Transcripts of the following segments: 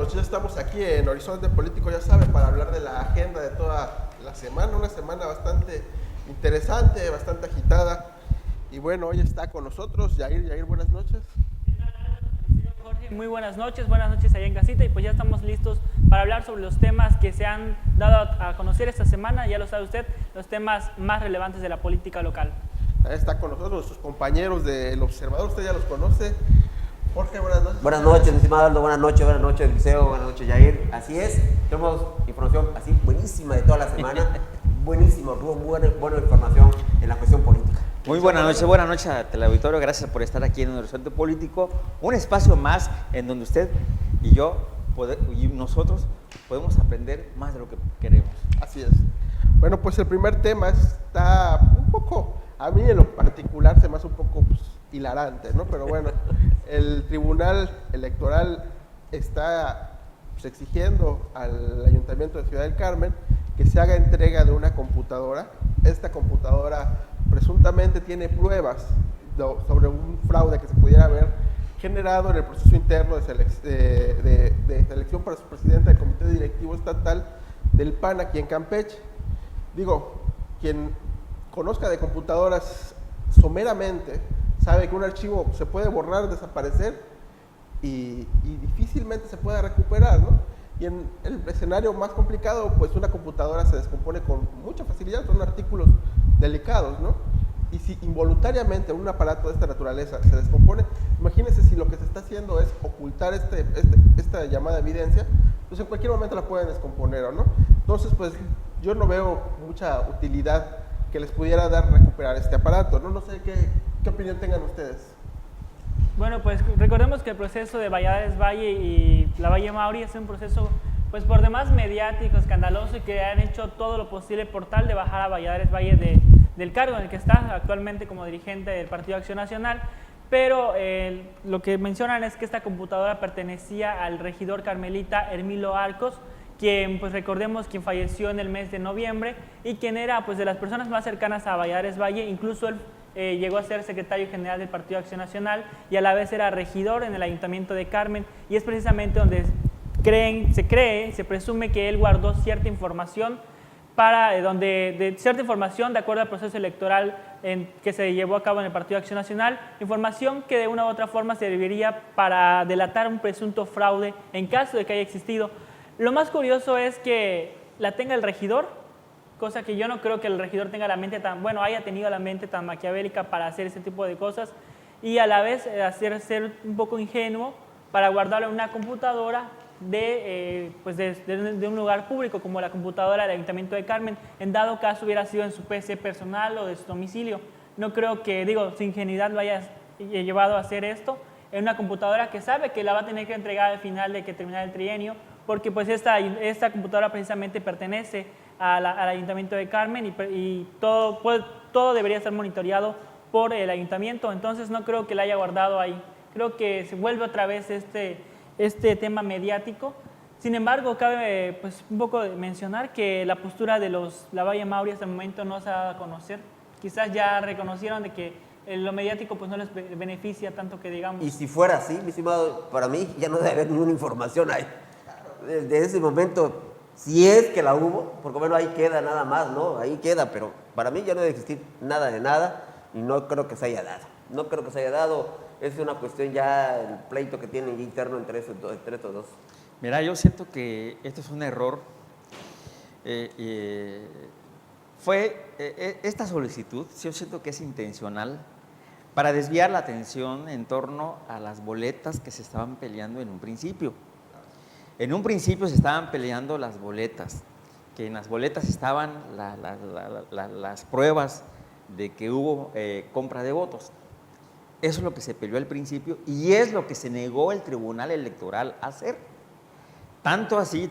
noches, ya estamos aquí en Horizonte Político, ya saben, para hablar de la agenda de toda la semana, una semana bastante interesante, bastante agitada. Y bueno, hoy está con nosotros Yair. Yair, buenas noches. Jorge, muy buenas noches allá en casita, y pues ya estamos listos para hablar sobre los temas que se han dado a conocer esta semana. Ya lo sabe usted, los temas más relevantes de la política local. Ahí está con nosotros nuestros compañeros del Observador, usted ya los conoce. Jorge, buenas noches. Buenas noches, mi estimado Aldo, buenas noches, Eliseo, buenas noches, Yair. Así es, tenemos información así buenísima de toda la semana, buenísima, buena información en la cuestión política. Muy buenas noches a Teleauditorio, gracias por estar aquí en Horizonte Político, un espacio más en donde usted y yo y nosotros podemos aprender más de lo que queremos. Así es. Bueno, pues el primer tema está un poco, a mí en lo particular se me hace un poco hilarante, ¿no? Pero bueno, el Tribunal Electoral está exigiendo al Ayuntamiento de Ciudad del Carmen que se haga entrega de una computadora. Esta computadora presuntamente tiene pruebas sobre un fraude que se pudiera haber generado en el proceso interno de selección para su presidente del Comité Directivo Estatal del PAN aquí en Campeche. Digo, quien conozca de computadoras someramente sabe que un archivo se puede borrar, desaparecer y difícilmente se puede recuperar, ¿no? Y en el escenario más complicado, pues una computadora se descompone con mucha facilidad, son artículos delicados, ¿no? Y si involuntariamente un aparato de esta naturaleza se descompone, imagínense si lo que se está haciendo es ocultar esta llamada evidencia, pues en cualquier momento la pueden descomponer, ¿no? Entonces, pues yo no veo mucha utilidad que les pudiera dar recuperar este aparato, ¿no? No sé qué opinión tengan ustedes. Bueno, pues recordemos que el proceso de Valladares Valle y la Valle Mauri es un proceso pues por demás mediático, escandaloso, y que han hecho todo lo posible por tal de bajar a Valladares Valle del cargo en el que está actualmente como dirigente del Partido Acción Nacional. Pero lo que mencionan es que esta computadora pertenecía al regidor carmelita Hermilo Arcos, quien, pues recordemos, quien falleció en el mes de noviembre y quien era pues de las personas más cercanas a Valladares Valle. Incluso él llegó a ser secretario general del Partido Acción Nacional y a la vez era regidor en el Ayuntamiento de Carmen, y es precisamente donde se presume que él guardó cierta información de acuerdo al proceso electoral que se llevó a cabo en el Partido Acción Nacional, información que de una u otra forma serviría para delatar un presunto fraude en caso de que haya existido. Lo más curioso es que la tenga el regidor, cosa que yo no creo que el regidor tenga la mente haya tenido la mente tan maquiavélica para hacer ese tipo de cosas, y a la vez ser un poco ingenuo para guardarlo en una computadora de un lugar público como la computadora del Ayuntamiento de Carmen. En dado caso hubiera sido en su PC personal o de su domicilio. No creo que, su ingenuidad lo haya llevado a hacer esto en una computadora que sabe que la va a tener que entregar al final de que termine el trienio, porque pues esta computadora precisamente pertenece al Ayuntamiento de Carmen y todo debería estar monitoreado por el Ayuntamiento. Entonces no creo que la haya guardado ahí. Creo que se vuelve otra vez este tema mediático. Sin embargo, cabe pues un poco mencionar que la postura de la Valle Mauri hasta el momento no se ha dado a conocer. Quizás ya reconocieron de que lo mediático pues no les beneficia tanto, que digamos. Y si fuera así, mi estimado, para mí ya no debe haber ninguna información ahí. Desde ese momento, si es que la hubo, porque bueno, ahí queda nada más, ¿no? Ahí queda, pero para mí ya no debe existir nada de nada, y no creo que se haya dado. No creo que se haya dado, es una cuestión ya, el pleito que tienen interno entre estos dos. Mira, yo siento que esto es un error. Esta solicitud, yo siento que es intencional para desviar la atención en torno a las boletas que se estaban peleando en un principio. En un principio se estaban peleando las boletas, que en las boletas estaban las pruebas de que hubo compra de votos. Eso es lo que se peleó al principio y es lo que se negó el Tribunal Electoral a hacer. Tanto así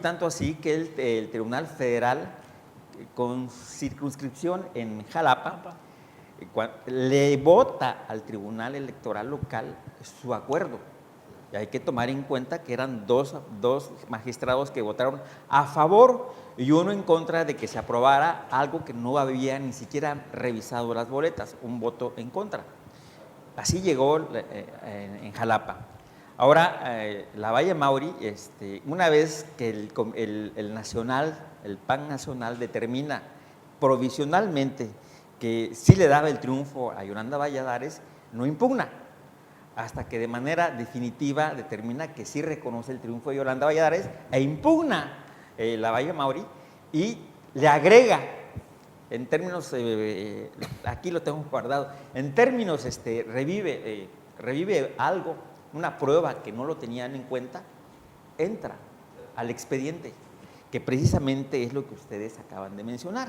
que el Tribunal Federal, con circunscripción en Jalapa, le vota al Tribunal Electoral local su acuerdo. Y hay que tomar en cuenta que eran dos magistrados que votaron a favor y uno en contra de que se aprobara algo que no había ni siquiera revisado las boletas, un voto en contra. Así llegó en Jalapa. Ahora, la Valle Mauri, una vez que el nacional, el PAN nacional determina provisionalmente que sí le daba el triunfo a Yolanda Valladares, no impugna, hasta que de manera definitiva determina que sí reconoce el triunfo de Yolanda Valladares e impugna la Valle Mauri y le agrega, en términos, aquí lo tengo guardado, en términos, revive algo, una prueba que no lo tenían en cuenta, entra al expediente, que precisamente es lo que ustedes acaban de mencionar.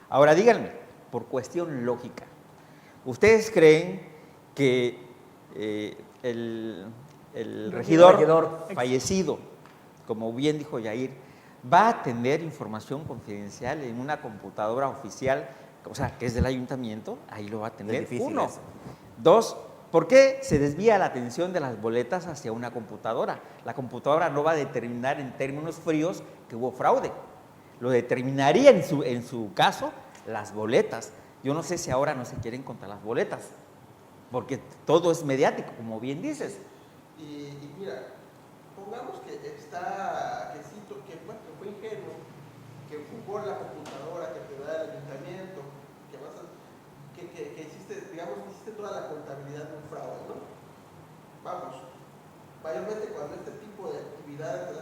Ahora díganme, por cuestión lógica, ¿ustedes creen que el regidor fallecido, como bien dijo Yair, va a tener información confidencial en una computadora oficial, o sea, que es del ayuntamiento? Ahí lo va a tener. Es difícil 1. eso. 2, ¿por qué se desvía la atención de las boletas hacia una computadora? La computadora no va a determinar en términos fríos que hubo fraude. Lo determinaría en su caso las boletas. Yo no sé si ahora no se quieren contar las boletas, porque todo es mediático, como bien dices. Y mira, pongamos que fue ingenuo, que ocupó la computadora que te da el ayuntamiento, que hiciste, digamos, que hiciste toda la contabilidad de un fraude, ¿no? Vamos, mayormente cuando este tipo de actividades,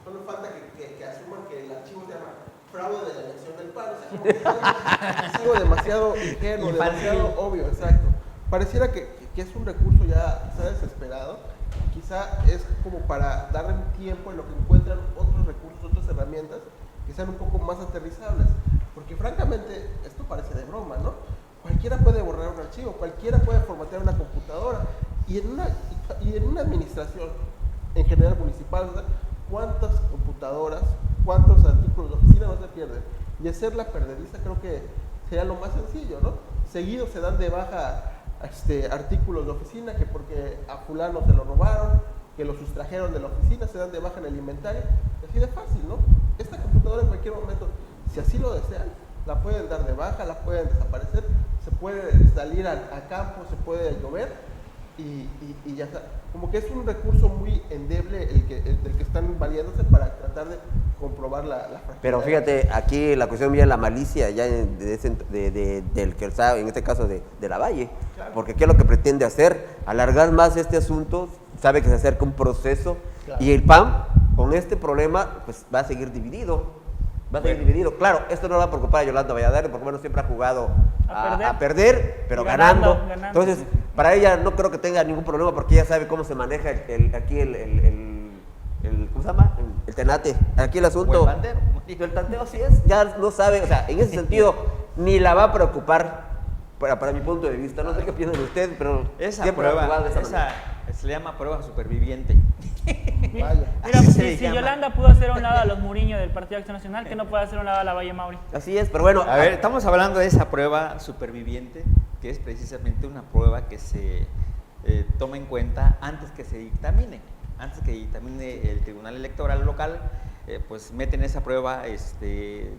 solo falta que asuman que el archivo se llama fraude de la elección del PAN, o sea, como que es algo demasiado ingenuo, demasiado obvio, exacto. Pareciera que es un recurso ya quizá desesperado, quizá es como para darle un tiempo en lo que encuentran otros recursos, otras herramientas que sean un poco más aterrizables, porque francamente esto parece de broma, ¿no? Cualquiera puede borrar un archivo, cualquiera puede formatear una computadora, y en una administración en general municipal, ¿verdad? ¿Cuántas computadoras, cuántos artículos de oficina no se pierden? Y hacerla perdediza creo que sería lo más sencillo, ¿no? Seguido se dan de baja artículos de oficina, que porque a fulano se lo robaron, que lo sustrajeron de la oficina, se dan de baja en el inventario, así de fácil, ¿no? Esta computadora en cualquier momento, si así lo desean, la pueden dar de baja, la pueden desaparecer, se puede salir al campo, se puede llover y ya está. Como que es un recurso muy endeble el del que están valiéndose para tratar de comprobar la fragilidad. Pero fíjate, aquí la cuestión viene la malicia ya del que está, en este caso de la Valle, claro. Porque ¿qué es lo que pretende hacer? Alargar más este asunto, sabe que se acerca un proceso, claro. Y el PAN con este problema pues va a seguir dividido. Claro, esto no le va a preocupar a Yolanda Valladares, porque bueno, siempre ha jugado a perder, pero ganando. Entonces, para ella no creo que tenga ningún problema, porque ella sabe cómo se maneja aquí ¿cómo se llama? El tenate. Aquí el asunto. El tanteo así es, ya no sabe, o sea, en ese sentido, ni la va a preocupar, para mi punto de vista. No sé qué piensan ustedes, pero esa prueba, se le llama prueba superviviente. Mira, si Yolanda pudo hacer un lado a los Muriño del Partido Acción Nacional, que no puede hacer un lado a la Valle Mauri. Así es, pero bueno. A ver, estamos hablando de esa prueba superviviente, que es precisamente una prueba que se toma en cuenta antes que se dictamine. Antes que dictamine el Tribunal Electoral local, pues meten esa prueba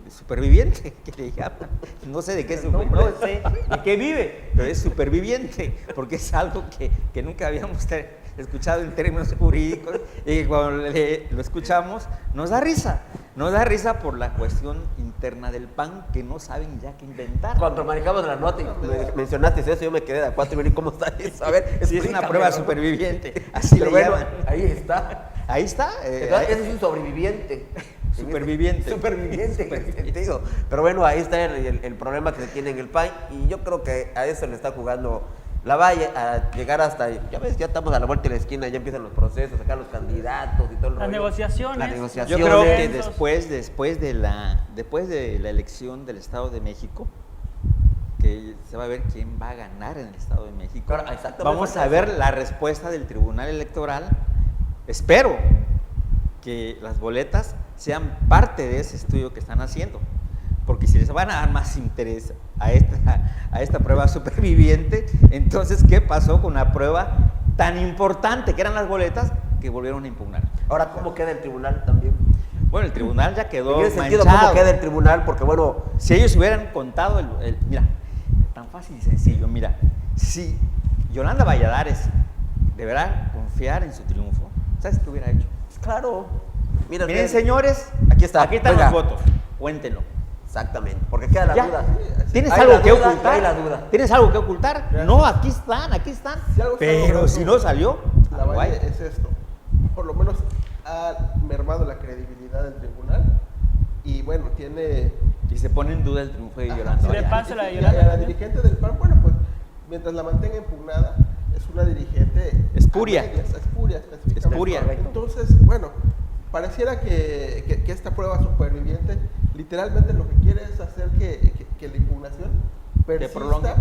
superviviente, que le llaman. No sé de qué no sé de qué vive, pero es superviviente, porque es algo que nunca habíamos escuchado en términos jurídicos, y cuando lo escuchamos nos da risa por la cuestión interna del PAN, que no saben ya qué inventar. Cuando manejamos la nota y mencionaste eso, yo me quedé de acuerdo y me ¿cómo está eso? A ver, sí, es una prueba superviviente, así le llaman. Ahí está. Ahí está. Ese es un sobreviviente. Superviviente. Superviviente. En ese sentido. Pero bueno, ahí está el problema que se tiene en el PAN, y yo creo que a eso le está jugando la Valle, a llegar hasta, ya ves, ya estamos a la vuelta de la esquina, ya empiezan los procesos, sacar los candidatos y todo el rollo. Las negociaciones. Yo creo que después de la elección del Estado de México, que se va a ver quién va a ganar en el Estado de México, claro, vamos a ver la respuesta del Tribunal Electoral. Espero que las boletas sean parte de ese estudio que están haciendo, porque si les van a dar más interés a esta prueba superviviente, entonces ¿qué pasó con una prueba tan importante que eran las boletas, que volvieron a impugnar? Ahora, ¿cómo queda el tribunal también? Bueno, el tribunal ya quedó en ese sentido, manchado. ¿cómo queda el tribunal? Porque bueno, si ellos hubieran contado mira, tan fácil y sencillo, mira, si Yolanda Valladares deberá confiar en su triunfo. ¿Sabes qué hubiera hecho? Claro. Mira, Miren, señores, aquí está. Aquí están Venga. los votos. Cuéntenlo. Exactamente, porque queda la Ya. duda. ¿Tienes Hay algo la que duda, ocultar? hay la duda. ¿Tienes algo que ocultar? No, aquí están, aquí están. Si algo está Pero logrando si no salió, La algo hay. Valle es esto. Por lo menos ha mermado la credibilidad del tribunal y bueno, tiene... Y se pone en duda el triunfo de Ajá, Yolanda. Si le Valle. pasa la de y Yolanda a la también. dirigente del PAN, bueno, pues mientras la mantenga impugnada, es una dirigente... Espuria. a medias, espuria, específicamente. Espuria. Entonces, bueno, pareciera que esta prueba superviviente literalmente lo que quiere es hacer que la impugnación prolongue. persista,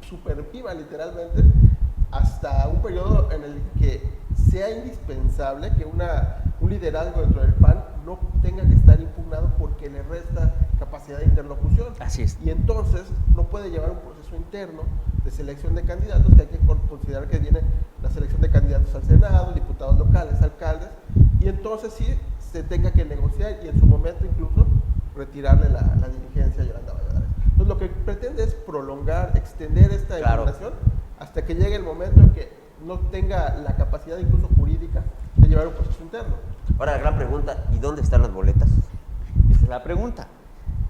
superviva literalmente, hasta un periodo en el que sea indispensable que un liderazgo dentro del PAN no tenga que estar impugnado porque le resta capacidad de interlocución. Así es. Y entonces no puede llevar un proceso interno de selección de candidatos, que hay que considerar que viene la selección de candidatos al Senado, diputados locales, alcaldes, y entonces sí se tenga que negociar y en su momento incluso retirarle la dirigencia a Yolanda Valladares. Entonces lo que pretende es prolongar, extender esta Claro. impugnación hasta que llegue el momento en que no tenga la capacidad incluso jurídica de llevar un proceso interno. Ahora la gran pregunta, ¿y dónde están las boletas? Esa es la pregunta.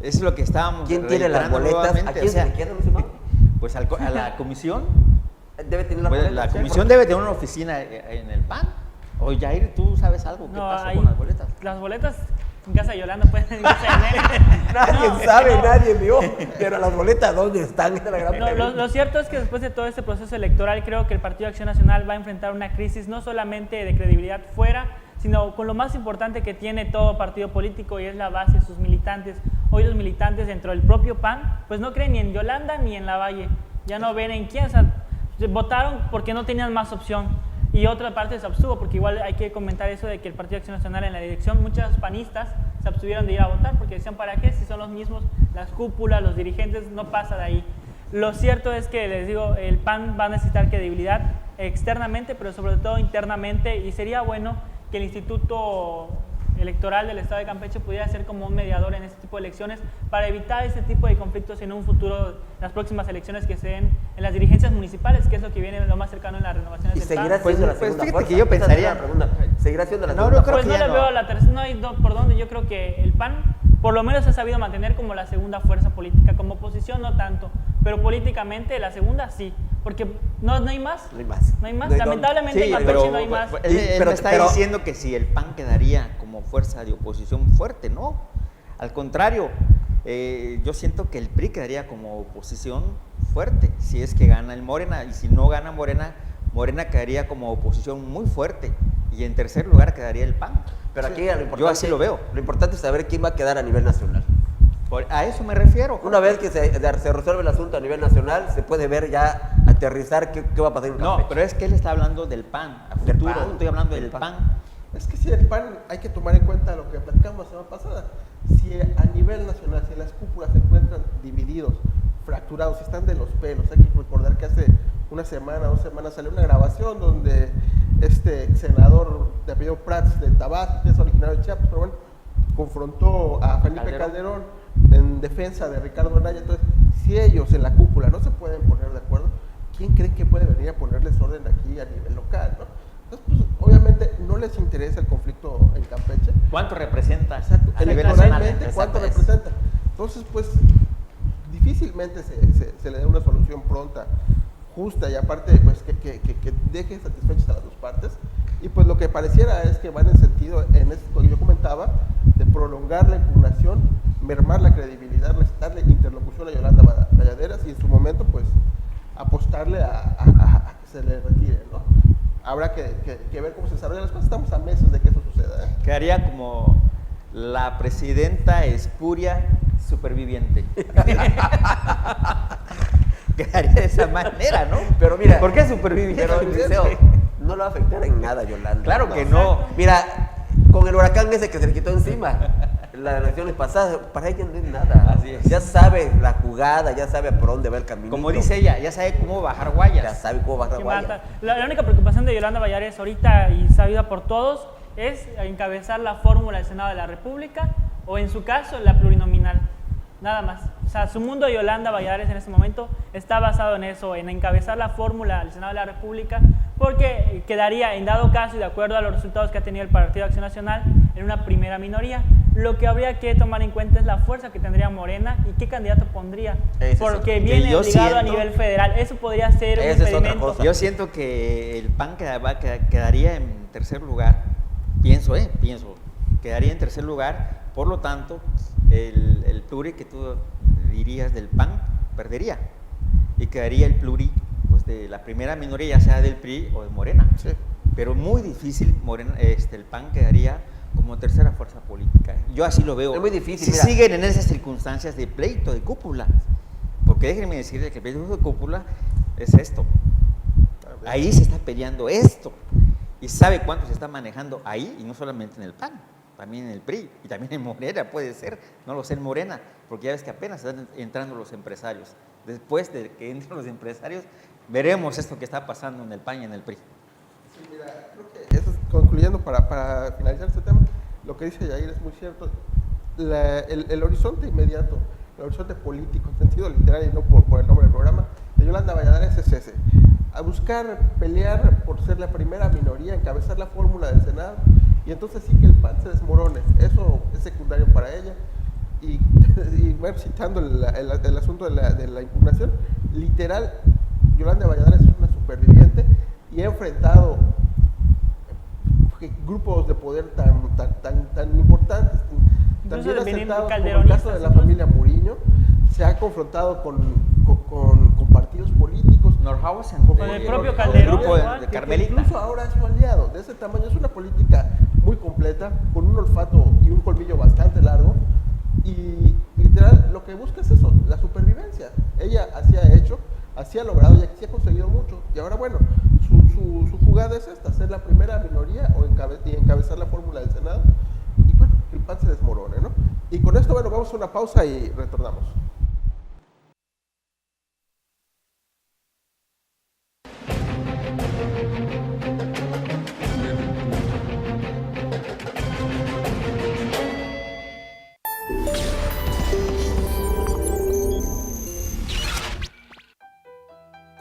Eso es lo que estábamos ¿Quién tiene las reiterando boletas? nuevamente. ¿A quién se le quedan, estimado? Pues a la comisión. Debe tener las Pues, boletas. la ¿sí? comisión debe tener una oficina en el PAN. O Jair, ¿tú sabes algo? ¿Qué No, pasó ahí- con las boletas? Las boletas en casa de Yolanda pueden en casa de Nelly. Nadie No, sabe, no. nadie vio. Pero las boletas, ¿dónde están? Esta es la gran No, pregunta. lo cierto es que después de todo este proceso electoral, creo que el Partido Acción Nacional va a enfrentar una crisis no solamente de credibilidad fuera, sino con lo más importante que tiene todo partido político y es la base, sus militantes. Hoy los militantes dentro del propio PAN, pues no creen ni en Yolanda ni en Lavalle. Ya no ven en quién. O sea, votaron porque no tenían más opción. Y otra parte se abstuvo, porque igual hay que comentar eso de que el Partido Acción Nacional en la dirección, muchos panistas se abstuvieron de ir a votar porque decían, ¿para qué? Si son los mismos, las cúpulas, los dirigentes, no pasa de ahí. Lo cierto es que, les digo, el PAN va a necesitar credibilidad externamente, pero sobre todo internamente, y sería bueno que el Instituto Electoral del Estado de Campeche pudiera ser como un mediador en este tipo de elecciones para evitar ese tipo de conflictos en un futuro, en las próximas elecciones que se den en las dirigencias municipales, que es lo que viene lo más cercano en las renovaciones Y del seguirá PAN. siendo la pues segunda fíjate fuerza. que yo Esa es pensaría- la pregunta. Seguirá siendo la No, segunda no creo Pues fuerza. no que ya le no. veo la tercera, no hay por dónde. Yo creo que el PAN por lo menos se ha sabido mantener como la segunda fuerza política, como oposición no tanto, pero políticamente la segunda sí, porque no hay más. No hay más. No hay más. No hay dónde. Lamentablemente en Campeche no hay más. Él, Pero- me está pero- diciendo que si el PAN quedaría como fuerza de oposición fuerte, no. Al contrario, yo siento que el PRI quedaría como oposición fuerte, si es que gana el Morena, y si no gana Morena, Morena quedaría como oposición muy fuerte, y en tercer lugar quedaría el PAN. Pero aquí lo importante, Yo así lo veo. Lo importante es saber quién va a quedar a nivel nacional. A eso me refiero. Una vez que se resuelve el asunto a nivel nacional, se puede ver ya, aterrizar qué va a pasar en No, Campeche. pero es que él está hablando del PAN, a Del futuro, PAN, estoy hablando del del PAN. PAN. Es que si el PAN hay que tomar en cuenta lo que platicamos la semana pasada. Si a nivel nacional, si las cúpulas se encuentran divididos, fracturados, si están de los pelos, hay que recordar que hace una semana, 2 semanas salió una grabación donde este senador de apellido Prats de Tabasco, que es originario de Chiapas, pero bueno, confrontó a Felipe Calderón en defensa de Ricardo Anaya. Entonces, si ellos en la cúpula no se pueden poner de acuerdo, ¿quién cree que puede venir a ponerles orden aquí a nivel local, ¿no? Entonces, pues, obviamente no les interesa el conflicto en Campeche. ¿Cuánto representa Exacto, a nivel nacional? electoralmente, ¿cuánto Exacto, es. representa? Entonces, pues, difícilmente se le dé una solución pronta, justa, y aparte, pues, que deje satisfechas a las dos partes. Y pues lo que pareciera es que van en sentido, en esto que yo comentaba, de prolongar la impugnación, mermar la credibilidad, restarle interlocución a Yolanda Valladares y en su momento, pues, apostarle a que se le retire, ¿no? Habrá que ver cómo se desarrollan las cosas. Estamos a meses de que eso suceda, ¿eh? Quedaría como la presidenta espuria superviviente. Quedaría de esa manera, ¿no? Pero mira, ¿por qué superviviente? Pero Eliseo, no lo va a afectar en nada, Yolanda. Claro que no. Mira, con el huracán ese que se le quitó encima, las elecciones pasadas, para ella no es nada. Así es. Ya sabe la jugada, ya sabe por dónde va el camino. Como dice ella, ya sabe cómo bajar ya guayas. sabe cómo bajar Que guaya. mata. La única preocupación de Yolanda Valladares ahorita y sabida por todos es encabezar la fórmula del Senado de la República o en su caso la plurinominal. Nada más. O sea, su mundo de Yolanda Valladares en ese momento está basado en eso, en encabezar la fórmula al Senado de la República, porque quedaría, en dado caso y de acuerdo a los resultados que ha tenido el Partido Acción Nacional, en una primera minoría. Lo que habría que tomar en cuenta es la fuerza que tendría Morena y qué candidato pondría, porque viene obligado a nivel federal. Eso podría ser un impedimento. Yo siento que el PAN quedaría en tercer lugar, pienso, quedaría en tercer lugar, por lo tanto, el pluri que tú dirías del PAN perdería y quedaría el pluri pues, de la primera minoría, ya sea del PRI o de Morena. Sí. Pero muy difícil, el PAN quedaría como tercera fuerza política. Yo así lo veo. Es muy difícil. Si mira. siguen en esas circunstancias de pleito, de cúpula, porque déjenme decirles que el pleito de cúpula es esto. Ahí se está peleando esto. Y sabe cuánto se está manejando ahí, y no solamente en el PAN, también en el PRI, y también en Morena puede ser, no lo sé en Morena, porque ya ves que apenas están entrando los empresarios. Después de que entren los empresarios, veremos esto que está pasando en el PAN y en el PRI. Sí, mira, creo que eso es, concluyendo para finalizar este tema, lo que dice Yair es muy cierto. El horizonte inmediato, el horizonte político, en sentido literal y no por el nombre del programa, de Yolanda Valladares es ese. A buscar pelear por ser la primera minoría, encabezar la fórmula del Senado, y entonces sí que el PAN se desmorone. Eso es secundario para ella. Y bueno, citando el asunto de la impugnación, literal, Yolanda Valladares es una superviviente y ha enfrentado grupos de poder tan importantes. También ha sentado, como el caso de la familia Muriño, se ha confrontado con partidos políticos. Norhausen, con el propio Calderón, grupo de Carmelita. Incluso ahora es su aliado, de ese tamaño. Es una política muy completa, con un olfato y un colmillo bastante largo. Y literal, lo que busca es eso, la supervivencia. Ella así ha hecho, así ha logrado y así ha conseguido mucho. Y ahora, bueno, su jugada es esta, ser la primera minoría y encabezar la fórmula del Senado. Y bueno, que el PAN se desmorone, ¿no? Y con esto, bueno, vamos a una pausa y retornamos.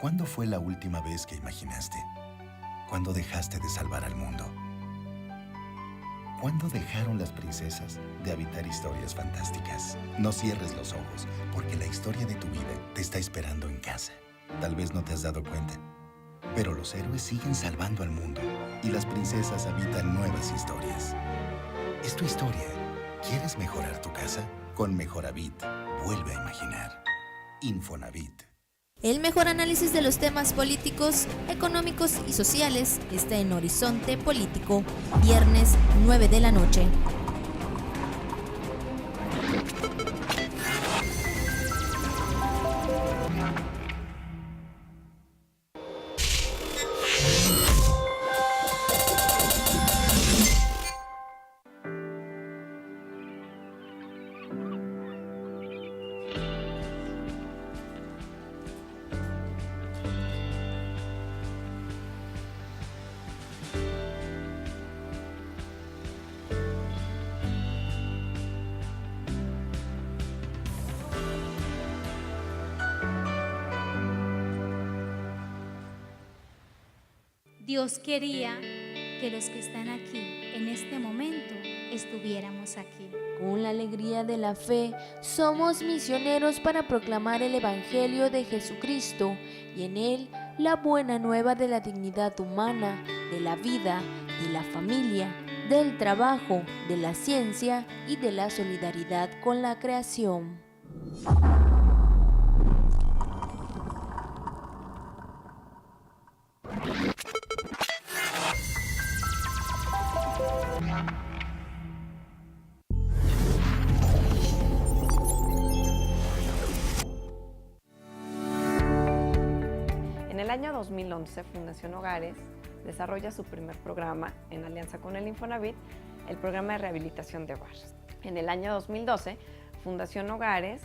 ¿Cuándo fue la última vez que imaginaste? ¿Cuándo dejaste de salvar al mundo? ¿Cuándo dejaron las princesas de habitar historias fantásticas? No cierres los ojos, porque la historia de tu vida te está esperando en casa. Tal vez no te has dado cuenta, pero los héroes siguen salvando al mundo y las princesas habitan nuevas historias. Es tu historia. ¿Quieres mejorar tu casa? Con Mejoravit, vuelve a imaginar. Infonavit. El mejor análisis de los temas políticos, económicos y sociales está en Horizonte Político, viernes 9 de la noche. Dios quería que los que están aquí en este momento estuviéramos aquí. Con la alegría de la fe, somos misioneros para proclamar el Evangelio de Jesucristo y en él la buena nueva de la dignidad humana, de la vida, de la familia, del trabajo, de la ciencia y de la solidaridad con la creación. En el año 2011, Fundación Hogares desarrolla su primer programa en alianza con el Infonavit, el programa de rehabilitación de hogares. En el año 2012, Fundación Hogares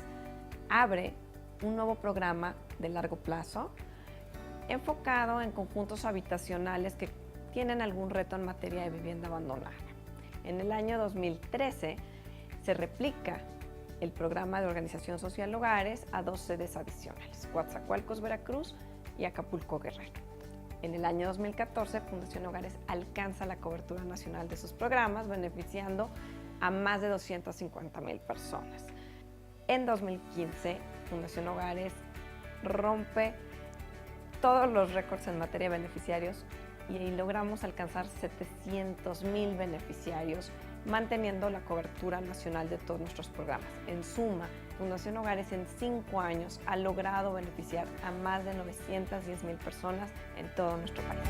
abre un nuevo programa de largo plazo enfocado en conjuntos habitacionales que tienen algún reto en materia de vivienda abandonada. En el año 2013 se replica el programa de organización social Hogares a 2 sedes adicionales, Coatzacoalcos, Veracruz y Acapulco, Guerrero. En el año 2014, Fundación Hogares alcanza la cobertura nacional de sus programas, beneficiando a más de 250,000 personas. En 2015, Fundación Hogares rompe todos los récords en materia de beneficiarios y logramos alcanzar 700,000 beneficiarios, manteniendo la cobertura nacional de todos nuestros programas. En suma, Fundación Hogares en 5 años ha logrado beneficiar a más de 910,000 personas en todo nuestro país.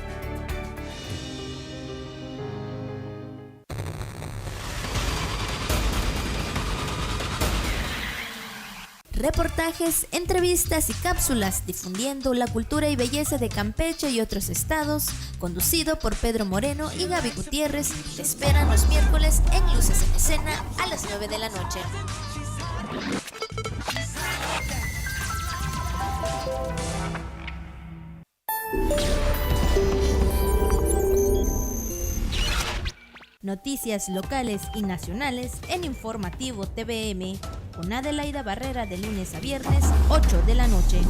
Reportajes, entrevistas y cápsulas difundiendo la cultura y belleza de Campeche y otros estados, conducido por Pedro Moreno y Gaby Gutiérrez, te esperan los miércoles en Luces en Escena a las 9 de la noche. Noticias locales y nacionales en Informativo TVM, con Adelaida Barrera de lunes a viernes, 8 de la noche.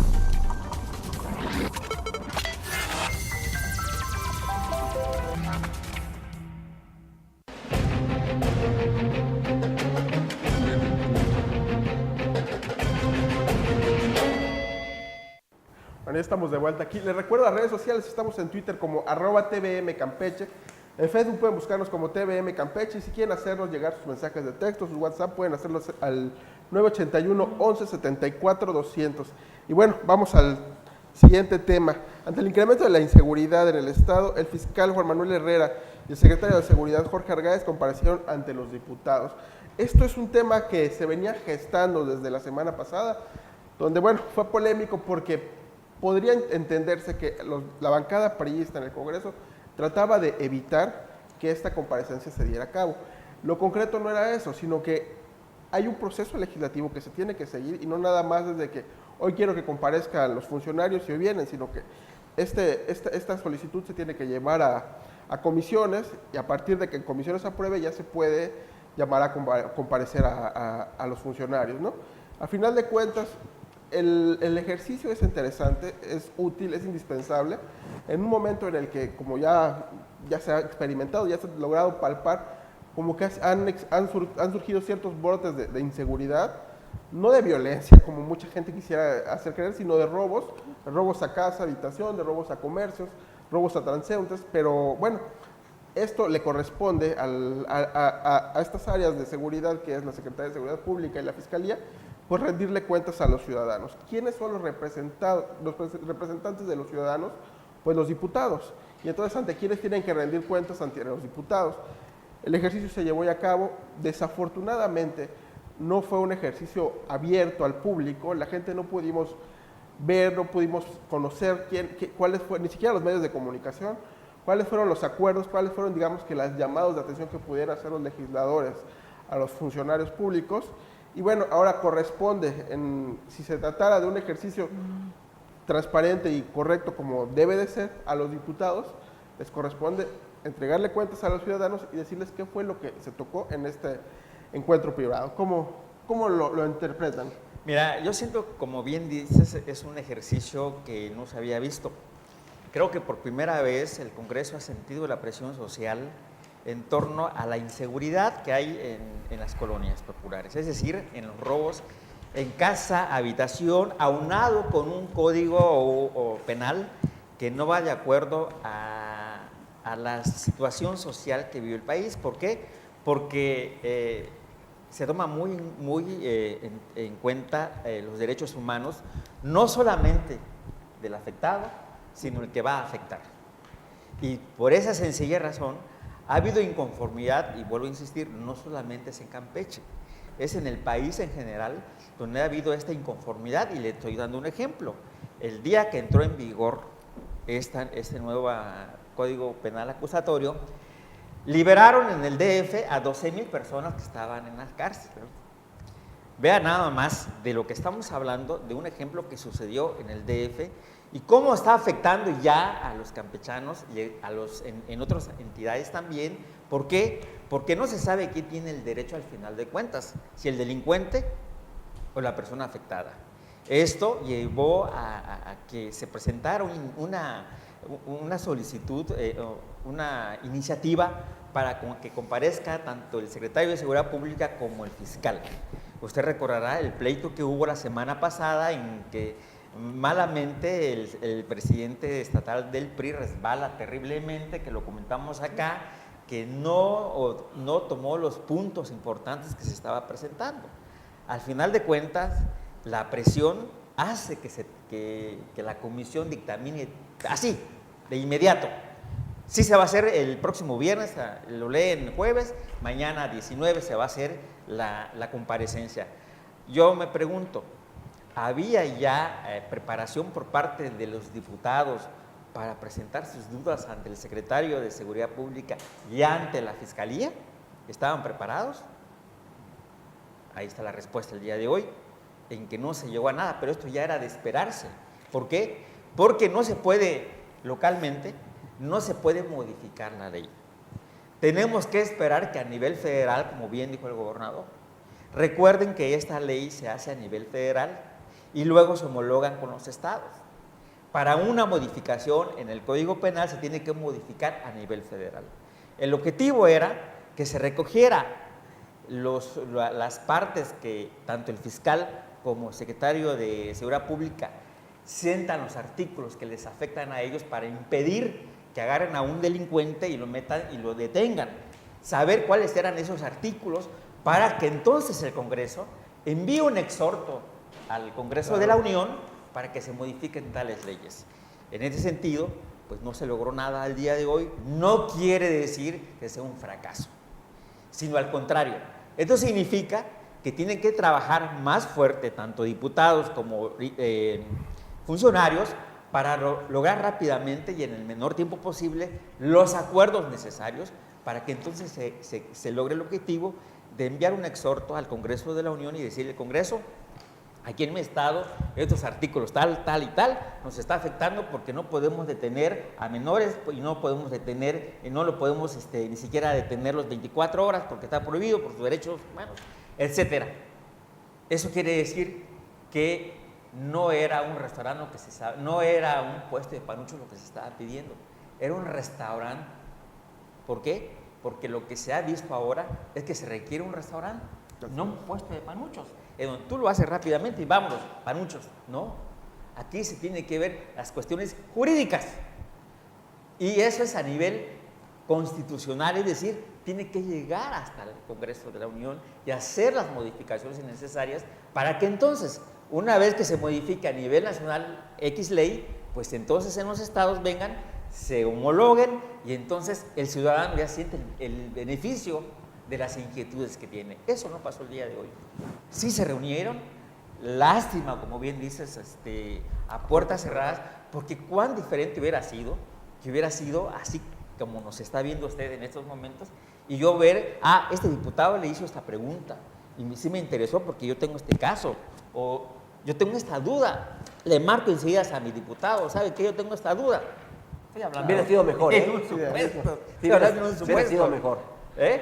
Bueno, ya estamos de vuelta aquí. Les recuerdo las redes sociales, estamos en Twitter como @TVM Campeche. En Facebook pueden buscarnos como TVM Campeche y si quieren hacernos llegar sus mensajes de texto, sus WhatsApp, pueden hacerlos al 981 11 74 200. Y bueno, vamos al siguiente tema. Ante el incremento de la inseguridad en el Estado, el fiscal Juan Manuel Herrera y el secretario de Seguridad Jorge Argáez comparecieron ante los diputados. Esto es un tema que se venía gestando desde la semana pasada, donde bueno, fue polémico porque podría entenderse que la bancada priista en el Congreso trataba de evitar que esta comparecencia se diera a cabo. Lo concreto no era eso, sino que hay un proceso legislativo que se tiene que seguir y no nada más desde que hoy quiero que comparezcan los funcionarios y hoy vienen, sino que esta solicitud se tiene que llevar a comisiones y a partir de que en comisiones apruebe ya se puede llamar a comparecer a los funcionarios, ¿no? A final de cuentas, el ejercicio es interesante, es útil, es indispensable, en un momento en el que, como ya se ha experimentado, ya se ha logrado palpar, como que han surgido ciertos brotes de inseguridad, no de violencia, como mucha gente quisiera hacer creer, sino de robos a casa, habitación, de robos a comercios, robos a transeúntes, pero bueno, esto le corresponde a estas áreas de seguridad, que es la Secretaría de Seguridad Pública y la Fiscalía, pues rendirle cuentas a los ciudadanos. ¿Quiénes son los representantes de los ciudadanos? Pues los diputados. Y entonces, ¿ante quiénes tienen que rendir cuentas? Ante los diputados. El ejercicio se llevó a cabo, desafortunadamente, no fue un ejercicio abierto al público, la gente no pudimos ver, no pudimos conocer cuáles fueron, ni siquiera los medios de comunicación, cuáles fueron los acuerdos, cuáles fueron, digamos, que las llamadas de atención que pudieran hacer los legisladores a los funcionarios públicos. Y bueno, ahora corresponde, si se tratara de un ejercicio transparente y correcto como debe de ser, a los diputados les corresponde entregarle cuentas a los ciudadanos y decirles qué fue lo que se tocó en este encuentro privado. ¿Cómo lo interpretan? Mira, yo siento, como bien dices, es un ejercicio que no se había visto. Creo que por primera vez el Congreso ha sentido la presión social en torno a la inseguridad que hay en las colonias populares, es decir, en los robos en casa, habitación, aunado con un código o penal que no va de acuerdo a la situación social que vive el país. ¿Por qué? Porque se toma muy en cuenta los derechos humanos, no solamente del afectado, sino el que va a afectar. Y por esa sencilla razón, ha habido inconformidad, y vuelvo a insistir, no solamente es en Campeche, es en el país en general donde ha habido esta inconformidad, y le estoy dando un ejemplo. El día que entró en vigor este nuevo Código Penal Acusatorio, liberaron en el DF a 12,000 personas que estaban en las cárceles. Vean nada más de lo que estamos hablando, de un ejemplo que sucedió en el DF y cómo está afectando ya a los campechanos y en otras entidades también. ¿Por qué? Porque no se sabe quién tiene el derecho al final de cuentas, si el delincuente o la persona afectada. Esto llevó a que se presentara una solicitud, una iniciativa para que comparezca tanto el secretario de Seguridad Pública como el fiscal. Usted recordará el pleito que hubo la semana pasada en que malamente el presidente estatal del PRI resbala terriblemente, que lo comentamos acá, que no tomó los puntos importantes que se estaba presentando. Al final de cuentas, la presión hace que la comisión dictamine así, de inmediato. Sí se va a hacer el próximo viernes, lo leen el jueves, mañana 19 se va a hacer la comparecencia. Yo me pregunto, ¿había ya preparación por parte de los diputados para presentar sus dudas ante el secretario de Seguridad Pública y ante la Fiscalía? ¿Estaban preparados? Ahí está la respuesta el día de hoy, en que no se llegó a nada, pero esto ya era de esperarse. ¿Por qué? Porque no se puede, localmente, no se puede modificar la ley. Tenemos que esperar que a nivel federal, como bien dijo el gobernador, recuerden que esta ley se hace a nivel federal y luego se homologan con los estados. Para una modificación en el Código Penal se tiene que modificar a nivel federal. El objetivo era que se recogiera las partes que tanto el fiscal como el secretario de Seguridad Pública sientan los artículos que les afectan a ellos para impedir que agarren a un delincuente y lo metan y lo detengan. Saber cuáles eran esos artículos para que entonces el Congreso envíe un exhorto al Congreso de la Unión para que se modifiquen tales leyes. En ese sentido, pues no se logró nada al día de hoy. No quiere decir que sea un fracaso, sino al contrario. Esto significa que tienen que trabajar más fuerte, tanto diputados como funcionarios, para lograr rápidamente y en el menor tiempo posible los acuerdos necesarios para que entonces se logre el objetivo de enviar un exhorto al Congreso de la Unión y decirle: Congreso, aquí en mi estado, estos artículos tal, tal y tal, nos está afectando porque no podemos detener a menores y no podemos detener, no lo podemos ni siquiera detener los 24 horas porque está prohibido por sus derechos humanos, etcétera. Eso quiere decir que no era un restaurante lo que se sabe, no era un puesto de panuchos lo que se estaba pidiendo, era un restaurante. ¿Por qué? Porque lo que se ha visto ahora es que se requiere un restaurante, no un puesto de panuchos, en donde tú lo haces rápidamente y vámonos, panuchos. No, aquí se tiene que ver las cuestiones jurídicas y eso es a nivel constitucional, es decir, tiene que llegar hasta el Congreso de la Unión y hacer las modificaciones necesarias para que entonces, una vez que se modifique a nivel nacional X ley, pues entonces en los estados vengan, se homologuen y entonces el ciudadano ya siente el beneficio de las inquietudes que tiene. Eso no pasó el día de hoy. Sí se reunieron, lástima, como bien dices, a puertas cerradas, porque cuán diferente hubiera sido, que hubiera sido así como nos está viendo usted en estos momentos, y yo ver, este diputado le hizo esta pregunta, y sí me interesó porque yo tengo este caso, o yo tengo esta duda, le marco enseguida a mi diputado, ¿sabe qué? Yo tengo esta duda. Hubiera sido mejor, ¿eh? Hubiera sido mejor.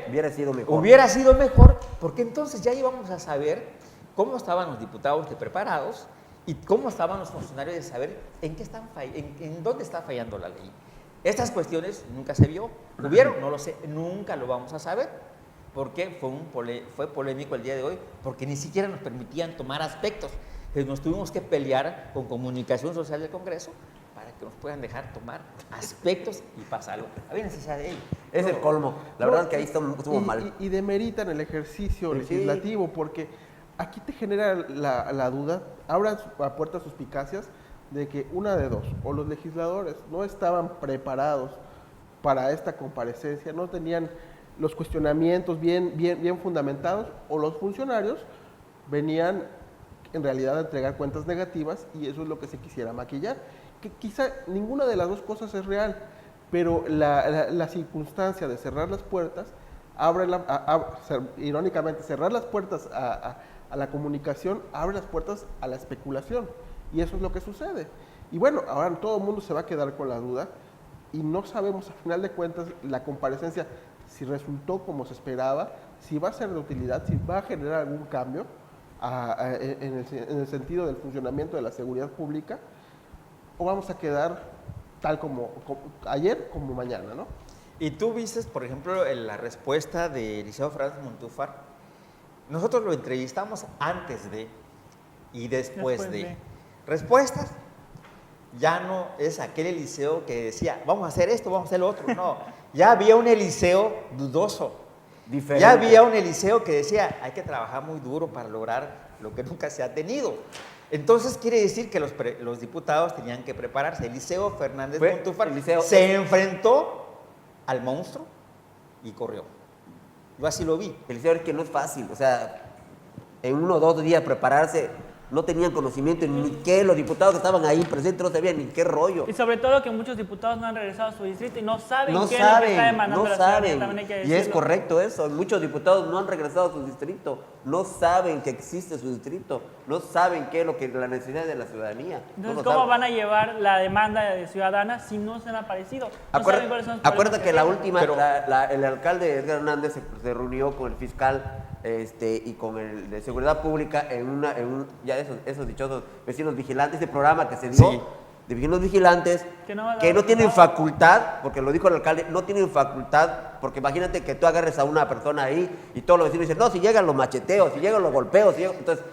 Hubiera sido mejor. Hubiera sido mejor, porque entonces ya íbamos a saber cómo estaban los diputados preparados y cómo estaban los funcionarios de saber en dónde está fallando la ley. Estas cuestiones nunca se vio. ¿Hubieron? No lo sé, nunca lo vamos a saber, porque fue polémico el día de hoy, porque ni siquiera nos permitían tomar aspectos. Nos tuvimos que pelear con Comunicación Social del Congreso para que nos puedan dejar tomar aspectos y pasarlo. Había necesidad de ello. Es el colmo. La verdad es que ahí estuvo mal. Y demeritan el ejercicio legislativo, porque aquí te genera la duda, abran a puertas suspicacias de que una de dos, o los legisladores no estaban preparados para esta comparecencia, no tenían los cuestionamientos bien fundamentados, o los funcionarios venían en realidad a entregar cuentas negativas y eso es lo que se quisiera maquillar. Que quizá ninguna de las dos cosas es real, pero la circunstancia de cerrar las puertas, irónicamente, cerrar las puertas a la comunicación abre las puertas a la especulación. Y eso es lo que sucede. Y bueno, ahora todo el mundo se va a quedar con la duda y no sabemos a final de cuentas la comparecencia, si resultó como se esperaba, si va a ser de utilidad, si va a generar algún cambio. en el sentido del funcionamiento de la seguridad pública, o vamos a quedar tal como ayer como mañana, ¿no? Y tú viste, por ejemplo, la respuesta de Eliseo Fernández Montúfar. Nosotros lo entrevistamos antes de y después de. Respuestas, ya no es aquel Eliseo que decía, vamos a hacer esto, vamos a hacer lo otro. No, ya había un Eliseo dudoso. Diferente. Ya había un Eliseo que decía, hay que trabajar muy duro para lograr lo que nunca se ha tenido. Entonces quiere decir que los diputados tenían que prepararse. Eliseo Fernández Montúfar se enfrentó al monstruo y corrió. Yo así lo vi. Eliseo, es que no es fácil, o sea, en 1 o 2 días prepararse, no tenían conocimiento ni qué, los diputados que estaban ahí presentes no sabían ni qué rollo. Y sobre todo que muchos diputados no han regresado a su distrito y no saben qué es lo que está demandando la ciudadanía, también hay que decirlo. Y es correcto eso, muchos diputados no han regresado a su distrito, no saben que existe su distrito, no saben qué es lo que la necesidad de la ciudadanía. Entonces, ¿cómo van a llevar la demanda de ciudadana si no se han aparecido? No saben cuáles son los acuérdate que la última, pero, el alcalde Edgar Hernández se reunió con el fiscal y con el de seguridad pública en ya esos dichosos vecinos vigilantes, de programa que se dio, sí, de vecinos vigilantes que no tienen facultad, porque lo dijo el alcalde, no tienen facultad, porque imagínate que tú agarres a una persona ahí y todos los vecinos dicen, no, si llegan los macheteos, si llegan los golpeos, entonces,